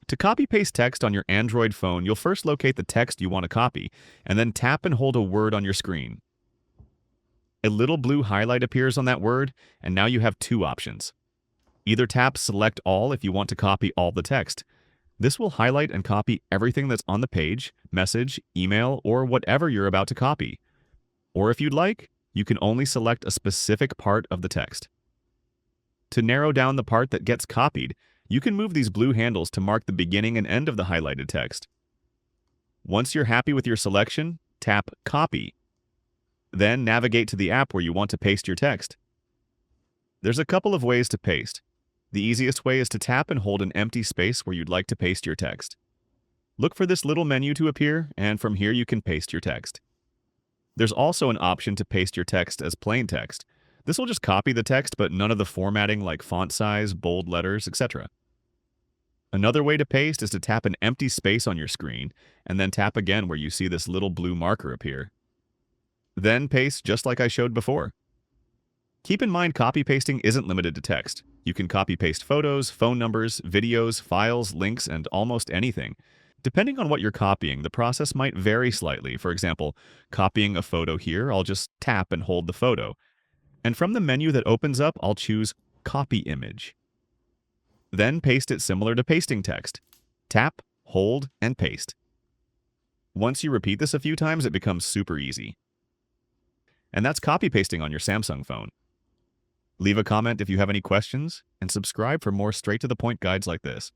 To copy-paste text on your Android phone, you'll first locate the text you want to copy, and then tap and hold a word on your screen. A little blue highlight appears on that word, and now you have two options. Either tap Select All if you want to copy all the text. This will highlight and copy everything that's on the page, message, email, or whatever you're about to copy. Or if you'd like, you can only select a specific part of the text. To narrow down the part that gets copied, you can move these blue handles to mark the beginning and end of the highlighted text. Once you're happy with your selection, tap Copy. Then navigate to the app where you want to paste your text. There's a couple of ways to paste. The easiest way is to tap and hold an empty space where you'd like to paste your text. Look for this little menu to appear, and from here you can paste your text. There's also an option to paste your text as plain text. This will just copy the text, but none of the formatting like font size, bold letters, etc. Another way to paste is to tap an empty space on your screen, and then tap again where you see this little blue marker appear. Then paste just like I showed before. Keep in mind, copy-pasting isn't limited to text. You can copy-paste photos, phone numbers, videos, files, links, and almost anything. Depending on what you're copying, the process might vary slightly. For example, copying a photo here, I'll just tap and hold the photo. And from the menu that opens up, I'll choose Copy Image. Then paste it similar to pasting text. Tap, hold, and paste. Once you repeat this a few times, it becomes super easy. And that's copy-pasting on your Samsung phone. Leave a comment if you have any questions, and subscribe for more straight-to-the-point guides like this.